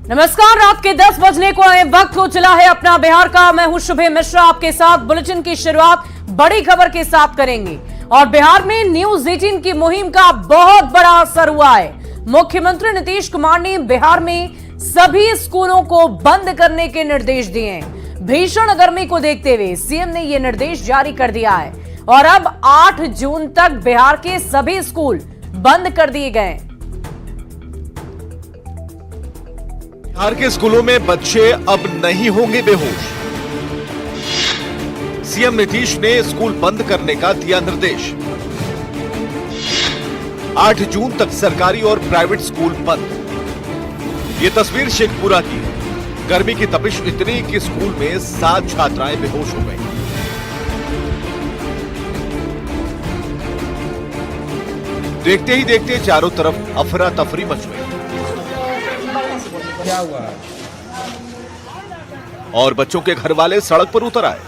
नमस्कार, रात के 10 बजने को आए वक्त हो चला है अपना बिहार का। मैं हूं शुभे मिश्रा, आपके साथ बुलेटिन की शुरुआत बड़ी खबर के साथ करेंगे। और बिहार में न्यूज 18 की मुहिम का बहुत बड़ा असर हुआ है। मुख्यमंत्री नीतीश कुमार ने बिहार में सभी स्कूलों को बंद करने के निर्देश दिए हैं। भीषण गर्मी को देखते हुए सीएम ने यह निर्देश जारी कर दिया है और अब 8 जून तक बिहार के सभी स्कूल बंद कर दिए गए। बिहार के स्कूलों में बच्चे अब नहीं होंगे बेहोश। सीएम नीतीश ने स्कूल बंद करने का दिया निर्देश। 8 जून तक सरकारी और प्राइवेट स्कूल बंद। ये तस्वीर शेखपुरा की है। गर्मी की तपिश इतनी कि स्कूल में 7 छात्राएं बेहोश हो गई। देखते ही देखते चारों तरफ अफरा तफरी मच गई क्या हुआ और बच्चों के घर वाले सड़क पर उतर आए।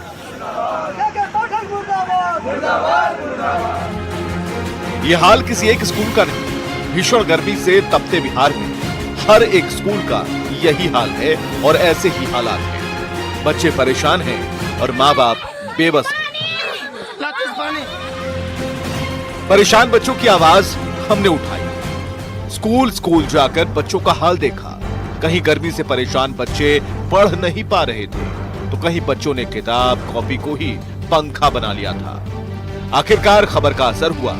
यह हाल किसी एक स्कूल का नहीं, भीषण गर्मी से तपते बिहार में हर एक स्कूल का यही हाल है और ऐसे ही हालात हैं। बच्चे परेशान हैं और माँ बाप बेबस हैं। परेशान बच्चों की आवाज हमने उठाई। स्कूल स्कूल जाकर बच्चों का हाल देखा। कहीं गर्मी से परेशान बच्चे पढ़ नहीं पा रहे थे तो कहीं बच्चों ने किताब कॉपी को ही पंखा बना लिया था। आखिरकार खबर का असर हुआ।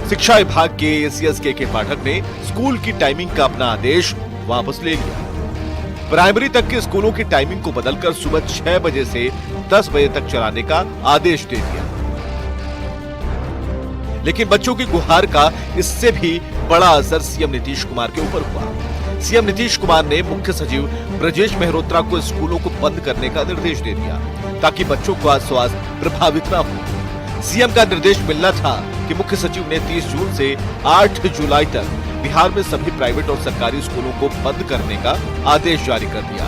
शिक्षा विभाग के एसीएस के पाठक ने स्कूल की टाइमिंग का अपना आदेश वापस ले लिया। प्राइमरी तक के स्कूलों की टाइमिंग को बदलकर सुबह 6 बजे से 10 बजे तक चलाने का आदेश दे दिया। लेकिन बच्चों की गुहार का इससे भी बड़ा असर सीएम नीतीश कुमार के ऊपर हुआ। सीएम नीतीश कुमार ने मुख्य सचिव ब्रजेश मेहरोत्रा को स्कूलों को बंद करने का निर्देश दे दिया ताकि बच्चों का स्वास्थ्य प्रभावित न हो। सीएम का निर्देश मिलना था कि मुख्य सचिव ने 30 जून से 8 जुलाई तक बिहार में सभी प्राइवेट और सरकारी स्कूलों को बंद करने का आदेश जारी कर दिया।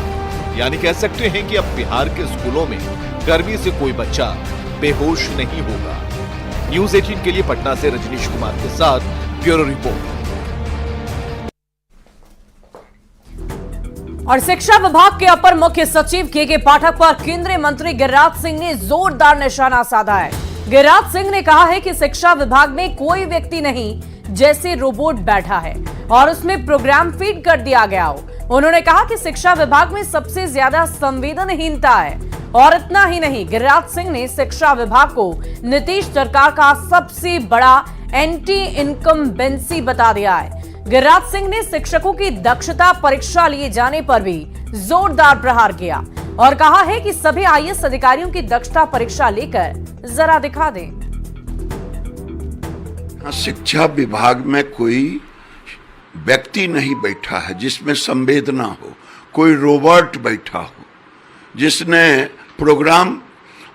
यानी कह सकते हैं कि अब बिहार के स्कूलों में गर्मी से कोई बच्चा बेहोश नहीं होगा। न्यूज 18 के लिए पटना से रजनीश कुमार के साथ ब्यूरो रिपोर्ट। और शिक्षा विभाग के अपर मुख्य सचिव के पाठक पर केंद्रीय मंत्री गिरिराज सिंह ने जोरदार निशाना साधा है। गिरिराज सिंह ने कहा है कि शिक्षा विभाग में कोई व्यक्ति नहीं जैसे रोबोट बैठा है और उसमें प्रोग्राम फीड कर दिया गया हो। उन्होंने कहा कि शिक्षा विभाग में सबसे ज्यादा संवेदनहीनता है। और इतना ही नहीं, गिरिराज सिंह ने शिक्षा विभाग को नीतीश सरकार का सबसे बड़ा एंटी इनकम्बेंसी बता दिया है। गिरिराज सिंह ने शिक्षकों की दक्षता परीक्षा लिए जाने पर भी जोरदार प्रहार किया और कहा है कि सभी आईएएस अधिकारियों की दक्षता परीक्षा लेकर जरा दिखा दें। शिक्षा विभाग में कोई व्यक्ति नहीं बैठा है जिसमें संवेदना हो, कोई रोबोट बैठा हो जिसने प्रोग्राम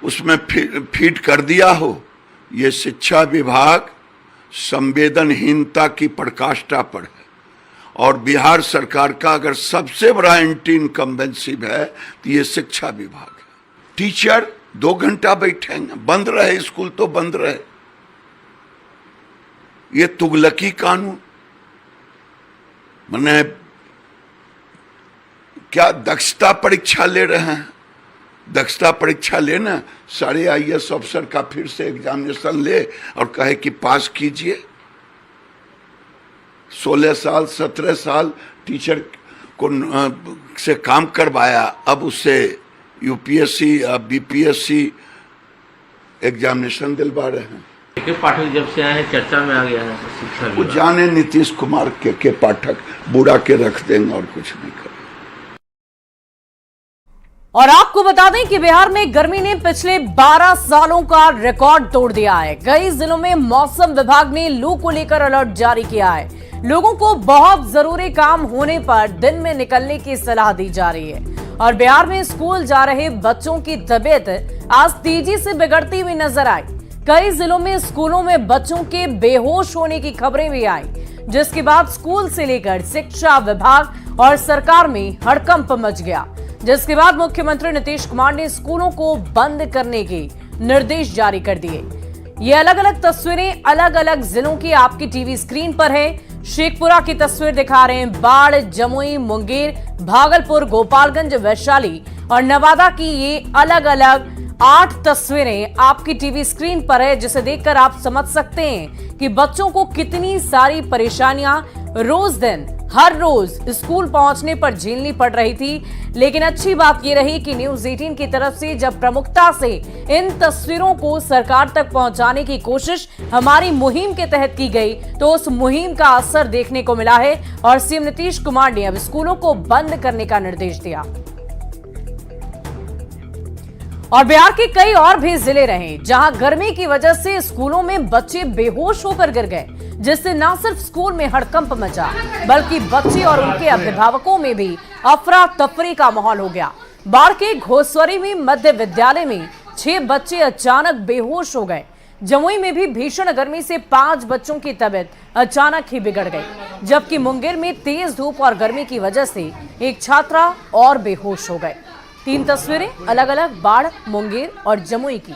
उसमें फीड कर दिया हो। ये शिक्षा विभाग संवेदनहीनता की प्रकाष्ठा पर है। और बिहार सरकार का अगर सबसे बड़ा एंटी इनकम्बेंसी है तो ये शिक्षा विभाग है। टीचर 2 घंटा बैठेंगे, बंद रहे स्कूल तो बंद रहे। ये तुगलकी कानून माने क्या दक्षता परीक्षा ले रहे हैं? दक्षता परीक्षा लेना, सारे आईएएस अफसर का फिर से एग्जामिनेशन ले और कहे कि पास कीजिए। 16 साल 17 साल टीचर को से काम करवाया, अब उससे यूपीएससी बीपीएससी एग्जामिनेशन दिलवा रहे हैं। पाठक जब से आए हैं चर्चा में आ गया है शिक्षा वो जाने नीतीश कुमार के पाठक बुरा के रख देंगे और कुछ नहीं करेंगे। और आपको बता दें कि बिहार में गर्मी ने पिछले 12 सालों का रिकॉर्ड तोड़ दिया है। कई जिलों में मौसम विभाग ने लू को लेकर अलर्ट जारी किया है। लोगों को बहुत जरूरी काम होने पर दिन में निकलने की सलाह दी जा रही है। और बिहार में स्कूल जा रहे बच्चों की तबीयत आज तेजी से बिगड़ती हुई नजर आई। कई जिलों में स्कूलों में बच्चों के बेहोश होने की खबरें भी आई, जिसके बाद स्कूल से लेकर शिक्षा विभाग और सरकार में हड़कंप मच गया। जिसके बाद मुख्यमंत्री नीतीश कुमार ने स्कूलों को बंद करने के निर्देश जारी कर दिए। ये अलग अलग तस्वीरें अलग अलग जिलों की आपकी टीवी स्क्रीन पर है। शेखपुरा की तस्वीर दिखा रहे हैं। बाढ़ जमुई, मुंगेर, भागलपुर, गोपालगंज, वैशाली और नवादा की ये अलग अलग 8 तस्वीरें आपकी टीवी स्क्रीन पर है, जिसे देखकर आप समझ सकते हैं कि बच्चों को कितनी सारी परेशानियां हर रोज स्कूल पहुंचने पर झेलनी पड़ रही थी। लेकिन अच्छी बात यह रही कि न्यूज 18 की तरफ से जब प्रमुखता से इन तस्वीरों को सरकार तक पहुंचाने की कोशिश हमारी मुहिम के तहत की गई, तो उस मुहिम का असर देखने को मिला है और सीएम नीतीश कुमार ने अब स्कूलों को बंद करने का निर्देश दिया। और बिहार के कई और भी जिले रहे जहां गर्मी की वजह से स्कूलों में बच्चे बेहोश होकर गिर गए, जिससे न सिर्फ स्कूल में हड़कंप मचा बल्कि बच्चे और उनके अभिभावकों में भी अफरा तफरी का माहौल हो गया। बाढ़ के घोसवरी में मध्य विद्यालय में 6 बच्चे अचानक बेहोश हो गए। जमुई में भी भीषण गर्मी से 5 बच्चों की तबीयत अचानक ही बिगड़ गई, जबकि मुंगेर में तेज धूप और गर्मी की वजह से एक छात्रा और बेहोश हो गए। 3 तस्वीरें अलग अलग बाढ़, मुंगेर और जमुई की।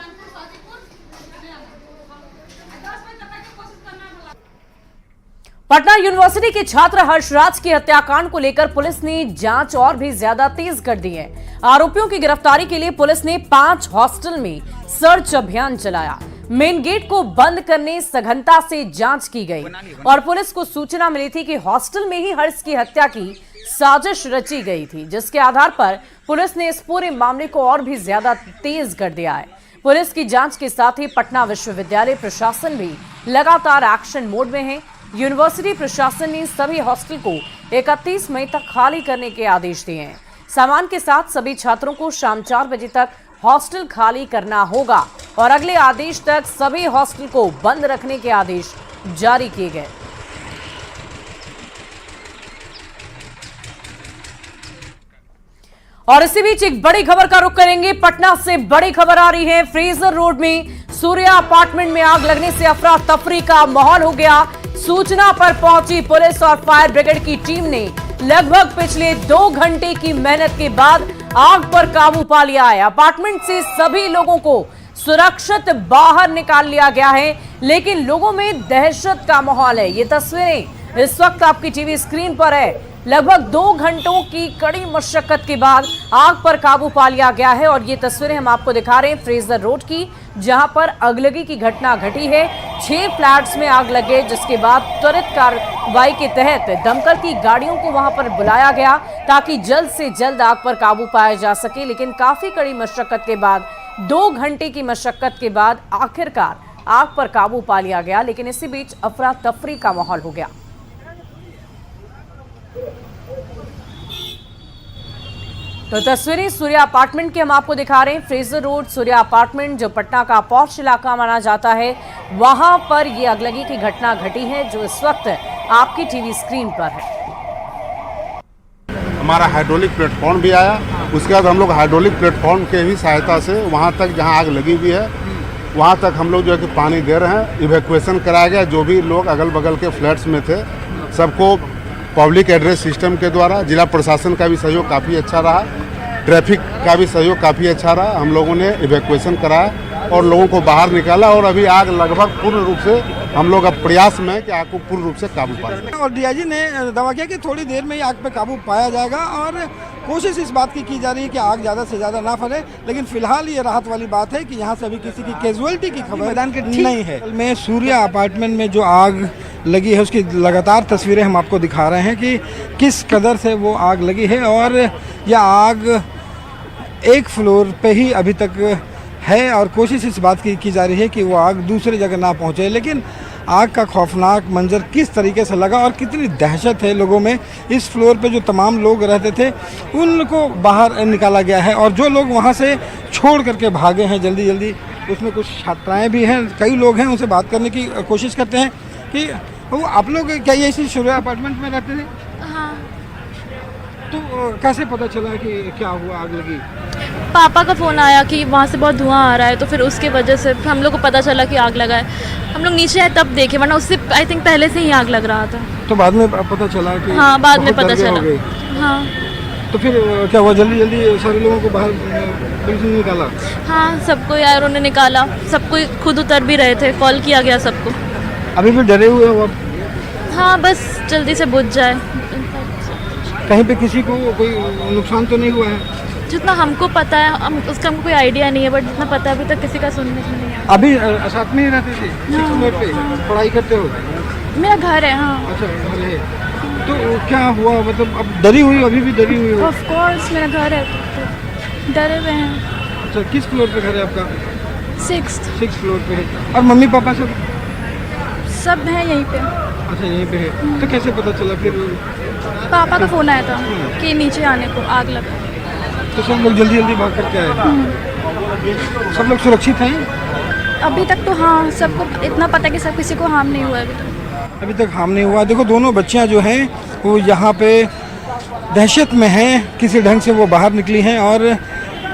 पटना यूनिवर्सिटी के छात्र हर्षराज की हत्याकांड को लेकर पुलिस ने जांच और भी ज्यादा तेज कर दी है। आरोपियों की गिरफ्तारी के लिए पुलिस ने 5 हॉस्टल में सर्च अभियान चलाया। मेन गेट को बंद करने सघनता से जांच की गई और पुलिस को सूचना मिली थी कि हॉस्टल में ही हर्ष की हत्या की साजिश रची गई थी, जिसके आधार पर पुलिस ने इस पूरे मामले को और भी ज्यादा तेज कर दिया है। पुलिस की जांच के साथ ही पटना विश्वविद्यालय प्रशासन भी लगातार एक्शन मोड में है। यूनिवर्सिटी प्रशासन ने सभी हॉस्टल को 31 मई तक खाली करने के आदेश दिए हैं। सामान के साथ सभी छात्रों को शाम 4 बजे तक हॉस्टल खाली करना होगा और अगले आदेश तक सभी हॉस्टल को बंद रखने के आदेश जारी किए गए। और इसी बीच एक बड़ी खबर का रुख करेंगे। पटना से बड़ी खबर आ रही है। फ्रेजर रोड में सूर्या अपार्टमेंट में आग लगने से अफरा तफरी का माहौल हो गया। सूचना पर पहुंची पुलिस और फायर ब्रिगेड की टीम ने लगभग पिछले 2 घंटे की मेहनत के बाद आग पर काबू पा लिया है। अपार्टमेंट से सभी लोगों को सुरक्षित बाहर निकाल लिया गया है, लेकिन लोगों में दहशत का माहौल है। ये तस्वीरें इस वक्त आपकी टीवी स्क्रीन पर है। लगभग 2 घंटों की कड़ी मशक्कत के बाद आग पर काबू पा लिया गया है और ये तस्वीरें हम आपको दिखा रहे हैं फ्रेजर रोड की, जहां पर अगलगी की घटना घटी है। 6 फ्लैट्स में आग लगे, जिसके बाद त्वरित कार्रवाई के तहत दमकल की गाड़ियों को वहां पर बुलाया गया ताकि जल्द से जल्द आग पर काबू पाया जा सके। लेकिन काफी कड़ी मशक्कत के बाद 2 घंटे की मशक्कत के बाद आखिरकार आग पर काबू पा लिया गया। लेकिन इसी बीच अफरा तफरी का माहौल हो गया। तो तस्वीरें सूर्या अपार्टमेंट की हम आपको दिखा रहे हैं। फ्रेजर रोड सूर्या अपार्टमेंट, जो पटना का पॉश इलाका माना जाता है, वहां पर ये अगलगी की घटना घटी है, जो इस वक्त आपकी टीवी स्क्रीन पर है। हमारा हाइड्रोलिक प्लेटफॉर्म भी आया, उसके बाद हम लोग हाइड्रोलिक प्लेटफॉर्म के ही सहायता से वहां तक जहां आग लगी हुई है वहां तक हम लोग जो है कि पानी दे रहे हैं। इवैक्यूएशन कराया गया। जो भी लोग अगल बगल के फ्लैट्स में थे सबको पब्लिक एड्रेस सिस्टम के द्वारा, जिला प्रशासन का भी सहयोग काफ़ी अच्छा रहा, ट्रैफिक का भी सहयोग काफ़ी अच्छा रहा। हम लोगों ने इवैक्यूएशन कराया और लोगों को बाहर निकाला और अभी आग लगभग पूर्ण रूप से हम लोग अब प्रयास में है कि आग को पूर्ण रूप से काबू पाएं। और डीआईजी ने दावा किया कि थोड़ी देर में ही आग पे काबू पाया जाएगा और कोशिश इस बात की जा रही है कि आग ज़्यादा से ज़्यादा ना फैले। लेकिन फिलहाल ये राहत वाली बात है कि यहाँ से अभी किसी की कैजुअलिटी की खबर मैदान के नहीं है। मैं सूर्या अपार्टमेंट में जो आग लगी है उसकी लगातार तस्वीरें हम आपको दिखा रहे हैं कि किस कदर से वो आग लगी है और यह आग एक फ्लोर पे ही अभी तक है और कोशिश इस बात की जा रही है कि वो आग दूसरी जगह ना पहुंचे। लेकिन आग का खौफनाक मंजर किस तरीके से लगा और कितनी दहशत है लोगों में। इस फ्लोर पे जो तमाम लोग रहते थे उनको बाहर निकाला गया है और जो लोग वहाँ से छोड़ करके भागे हैं जल्दी जल्दी, उसमें कुछ छात्राएँ भी हैं, कई लोग हैं, उनसे बात करने की कोशिश करते हैं कि वो आप लोग क्या ये इसी सूर्या अपार्टमेंट में रहते थे? हाँ। तो कैसे पता चला कि क्या हुआ, आग लगी? पापा का फ़ोन आया कि वहाँ से बहुत धुआं आ रहा है, तो फिर उसके वजह से हम लोग को पता चला कि आग लगा है। हम लोग नीचे आए तब देखे, वरना उससे आई थिंक पहले से ही आग लग रहा था। तो बाद में पता चला कि हाँ, बाद में पता चला। हाँ। तो फिर क्या हुआ, जल्दी जल्दी सारे लोगों को बाहर पुलिस ने निकाला? हाँ, सबको यार उन्होंने निकाला, सबको खुद उतर भी रहे थे, कॉल किया गया सबको। अभी भी डरे हुए हो आप? हाँ बस जल्दी से बुझ जाए। कहीं पे किसी को कोई नुकसान तो नहीं हुआ है? जितना हमको पता है उसका हमको कोई आइडिया नहीं है, बट जितना पता है अभी तक किसी का सुनने में नहीं आया। अभी साथ में ही रहते थे, 6th फ्लोर पे पढ़ाई करते हो? मेरा घर है। हाँ अच्छा, घर है। तो क्या हुआ, मतलब अब डरी हुई, अभी भी डरी हुई हो? ऑफ कोर्स मेरा घर है तो डरे हुए हैं। अच्छा, किस फ्लोर पे घर है आपका? 6th फ्लोर पे है। और मम्मी पापा सब हैं यहीं पे। अच्छा, यहीं पे है। तो कैसे पता चला फिर? पापा का फ़ोन आया था कि नीचे आने को आग लगा। तो सब लोग जल्दी जल्दी भाग करके आए? सब लोग सुरक्षित हैं अभी तक तो? हाँ, सबको इतना पता है कि सब किसी को हार्म नहीं हुआ है अभी तक हार्म नहीं हुआ। देखो, दोनों बच्चियां जो हैं वो यहाँ पे दहशत में हैं, किसी ढंग से वो बाहर निकली हैं और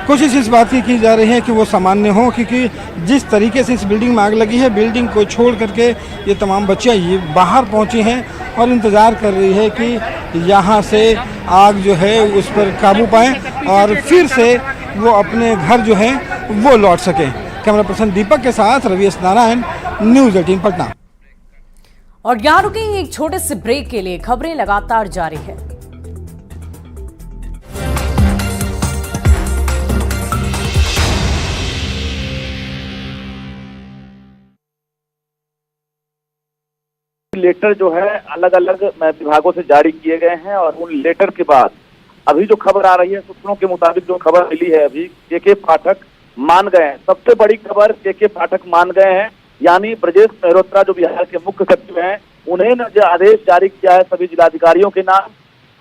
कोशिश इस बात की जा रही है कि वो सामान्य हो, क्योंकि जिस तरीके से इस बिल्डिंग में आग लगी है, बिल्डिंग को छोड़ करके ये तमाम बच्चियाँ ये बाहर पहुँची हैं और इंतज़ार कर रही है कि यहाँ से आग जो है उस पर काबू पाएँ और फिर से वो अपने घर जो है वो लौट सकें। कैमरा पर्सन दीपक के साथ रवि एस नारायण, न्यूज़ 18 पटना। और यहाँ रुकेंगे एक छोटे से ब्रेक के लिए, खबरें लगातार जारी है। लेटर जो है अलग अलग विभागों से जारी किए गए हैं और उन लेटर के बाद अभी जो खबर आ रही है, सूत्रों के मुताबिक जो खबर मिली है अभी, के पाठक मान गए हैं। सबसे बड़ी खबर, के पाठक मान गए हैं, यानी ब्रजेश मेहरोत्रा जो बिहार के मुख्य सचिव हैं, उन्हें जो आदेश जारी किया है सभी जिलाधिकारियों के नाम,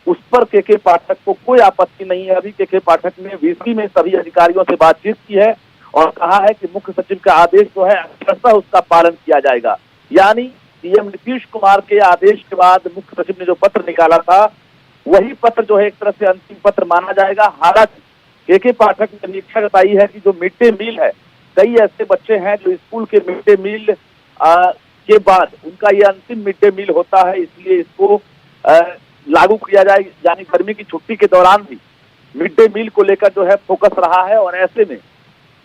उस पर के पाठक को कोई आपत्ति नहीं है। अभी के पाठक ने वीसी में सभी अधिकारियों से बातचीत की है और कहा है कि मुख्य सचिव का आदेश जो है अक्षरशः उसका पालन किया जाएगा। यानी सीएम नीतीश कुमार के आदेश के बाद मुख्य सचिव ने जो पत्र निकाला था, वही पत्र जो है एक तरह से अंतिम पत्र माना जाएगा। हालांकि के पाठक ने निरीक्षा जताई है कि जो मिड डे मील है, कई ऐसे बच्चे हैं जो स्कूल के मिड डे मील के बाद उनका ये अंतिम मिड डे मील होता है, इसलिए इसको लागू किया जाए। यानी गर्मी की छुट्टी के दौरान भी मिड डे मील को लेकर जो है फोकस रहा है और ऐसे में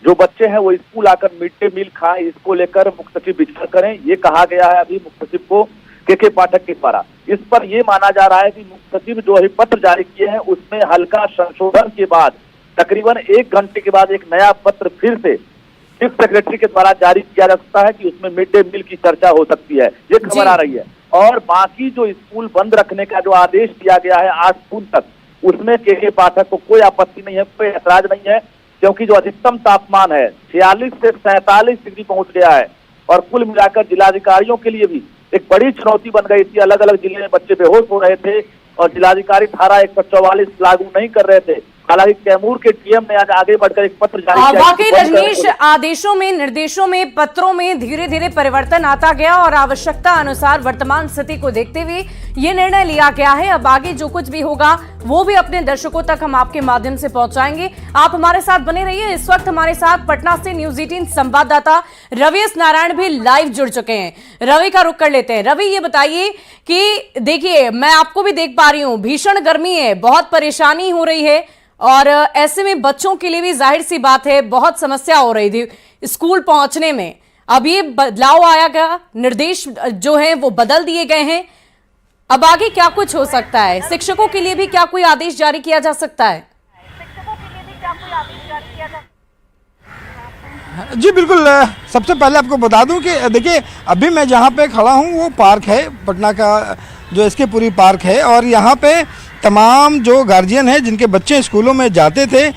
जो बच्चे हैं वो स्कूल आकर मिड डे मील खाएं, इसको लेकर मुख्य सचिव विचार करें, ये कहा गया है अभी मुख्य सचिव को के पाठक के द्वारा। इस पर यह माना जा रहा है कि मुख्य सचिव जो अभी पत्र जारी किए हैं उसमें हल्का संशोधन के बाद तकरीबन 1 घंटे के बाद एक नया पत्र फिर से चीफ सेक्रेटरी के द्वारा जारी किया जा सकता है कि उसमें मिड डे मील की चर्चा हो सकती है, ये खबर आ रही है। और बाकी जो स्कूल बंद रखने का जो आदेश दिया गया है 8 जून तक, उसमें के पाठक को कोई आपत्ति नहीं है, कोई ऐतराज नहीं है, क्योंकि जो अधिकतम तापमान है 46 से 47 डिग्री पहुंच गया है और कुल मिलाकर जिलाधिकारियों के लिए भी एक बड़ी चुनौती बन गई थी। अलग अलग जिले में बच्चे बेहोश हो रहे थे और जिलाधिकारी धारा 144 लागू नहीं कर रहे थे। हालांकि कैमूर के डीएम ने आज आगे बढ़कर एक पत्र जारी किया। वाकई रजनीश, आदेशों में, निर्देशों में, पत्रों में धीरे धीरे परिवर्तन आता गया और आवश्यकता अनुसार वर्तमान स्थिति को देखते हुए ये निर्णय लिया गया है। अब आगे जो कुछ भी होगा वो भी अपने दर्शकों तक हम आपके माध्यम से पहुंचाएंगे। आप हमारे साथ बने रहिए। इस वक्त हमारे साथ पटना से न्यूज़ 18 संवाददाता रवि एस नारायण भी लाइव जुड़ चुके हैं। रवि का रुख कर लेते हैं। रवि, ये बताइए कि देखिए, मैं आपको भी देख पा रही हूँ, भीषण गर्मी है, बहुत परेशानी हो रही है और ऐसे में बच्चों के लिए भी जाहिर सी बात है बहुत समस्या हो रही थी स्कूल पहुंचने में। अब ये बदलाव आया गया, निर्देश जो हैं वो बदल दिए गए हैं, अब आगे क्या कुछ हो सकता है? शिक्षकों के लिए भी क्या कोई आदेश जारी किया जा सकता है? जी बिल्कुल। सबसे पहले आपको बता दूं कि देखिए, अभी मैं जहां पे खड़ा हूं वो पार्क है, पटना का जो एसके पुरी पार्क है, और यहाँ पे तमाम जो गार्जियन हैं जिनके बच्चे स्कूलों में जाते थे,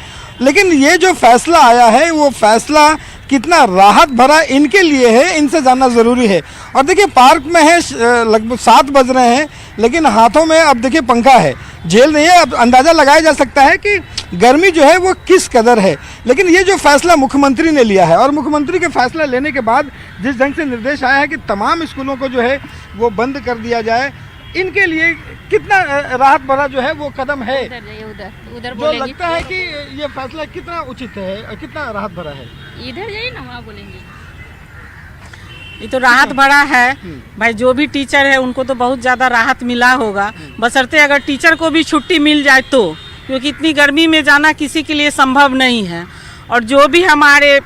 लेकिन ये जो फैसला आया है वो फैसला कितना राहत भरा इनके लिए है, इनसे जानना ज़रूरी है। और देखिए, पार्क में है लगभग 7 बज रहे हैं, लेकिन हाथों में अब देखिए पंखा है, झेल नहीं है। अब अंदाज़ा लगाया जा सकता है कि गर्मी जो है वो किस कदर है। लेकिन ये जो फैसला मुख्यमंत्री ने लिया है और मुख्यमंत्री के फैसला लेने के बाद जिस ढंग से निर्देश आया है कि तमाम स्कूलों को जो है वो बंद कर दिया जाए, इनके लिए कितना राहत भरा जो है वो कदम है। उधर जो लगता है कि ये फैसला कितना उचित है, कितना राहत भरा है। इधर जाइए ना, वहाँ बोलेंगे। ये तो राहत बड़ा है भाई। जो भी टीचर है उनको तो बहुत ज़्यादा राहत मिला होगा, बशर्ते अगर टीचर को भी छुट्टी मिल जाए तो, क्योंकि इतनी गर्मी में जाना किसी के लिए संभव नहीं है। और जो भी हमारे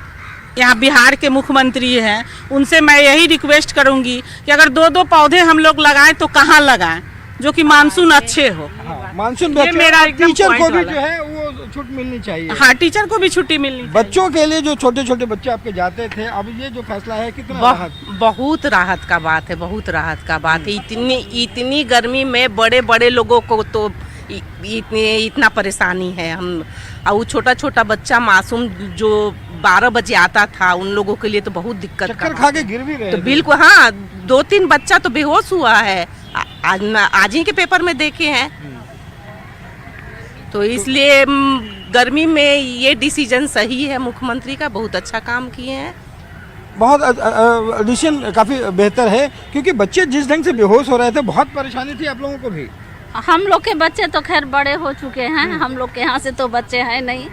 यहाँ बिहार के मुख्यमंत्री हैं, उनसे मैं यही रिक्वेस्ट करूंगी कि अगर 2-2 पौधे हम लोग लगाएं तो कहाँ लगाएं, जो कि मानसून अच्छे हो। मानसून ये मेरा एकदम टीचर को point भी वाला जो है वो छूट मिलनी चाहिए। हाँ, टीचर को भी छुट्टी मिलनी चाहिए। बच्चों के लिए जो छोटे छोटे बच्चे आपके जाते थे, अब ये जो फैसला है कितना राहत? बहुत राहत का बात है, बहुत राहत का बात है। इतनी गर्मी में बड़े बड़े लोगों को तो इतना परेशानी है। हम और छोटा छोटा बच्चा मासूम जो 12 बजे आता था, उन लोगों के लिए तो बहुत दिक्कत चक्कर खा के गिर भी रहे तो थे। बिल्कुल हाँ, 2-3 बच्चा तो बेहोश हुआ है, आज ही के पेपर में देखे हैं। तो इसलिए गर्मी में ये डिसीजन सही है, मुख्यमंत्री का बहुत अच्छा काम किए हैं। बहुत डिसीजन काफी बेहतर है, क्योंकि बच्चे जिस ढंग से बेहोश हो रहे थे, बहुत परेशानी थी आप लोगों को भी। हम लोग के बच्चे तो खैर बड़े हो चुके हैं, हम लोग के यहाँ से तो बच्चे हैं नहीं,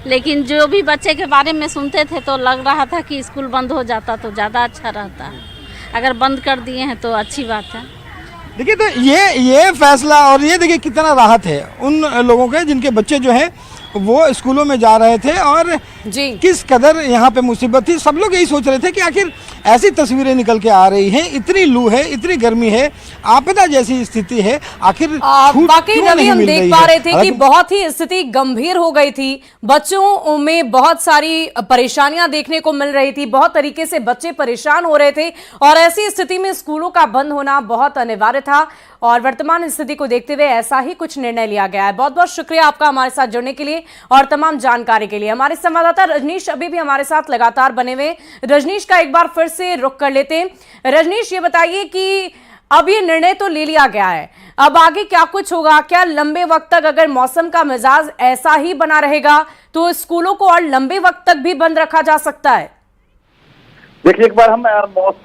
लेकिन जो भी बच्चे के बारे में सुनते थे तो लग रहा था कि स्कूल बंद हो जाता तो ज़्यादा अच्छा रहता। अगर बंद कर दिए हैं तो अच्छी बात है। देखिए, तो ये फैसला और ये देखिए कितना राहत है उन लोगों के जिनके बच्चे जो है वो स्कूलों में जा रहे थे, और जी किस कदर यहाँ पे मुसीबत थी। सब लोग यही सोच रहे थे कि आखिर ऐसी तस्वीरें निकल के आ रही हैं, इतनी लू है, इतनी गर्मी है, आपदा जैसी स्थिति है, आखिर छूट वाकई क्यों रवि नहीं हम मिल देख रही पा है? रहे थे कि हालांकि बहुत ही स्थिति गंभीर हो गई थी। बच्चों में बहुत सारी परेशानियां देखने को मिल रही थी, बहुत तरीके से बच्चे परेशान हो रहे थे, और ऐसी स्थिति में स्कूलों का बंद होना बहुत अनिवार्य था, और वर्तमान स्थिति को देखते हुए ऐसा ही कुछ निर्णय लिया गया है। बहुत बहुत शुक्रिया आपका हमारे साथ जुड़ने के लिए और तमाम जानकारी के लिए। हमारे संवाददाता रजनीश अभी भी हमारे साथ लगातार बने हुए। रजनीश का एक बार फिर से रुख कर लेते हैं। रजनीश, ये बताइए कि अब ये निर्णय तो ले लिया गया है, अब आगे क्या कुछ होगा? क्या लंबे वक्त तक अगर मौसम का मिजाज ऐसा ही बना रहेगा तो स्कूलों को और लंबे वक्त तक भी बंद रखा जा सकता है? देखिए, एक बार हम मौसम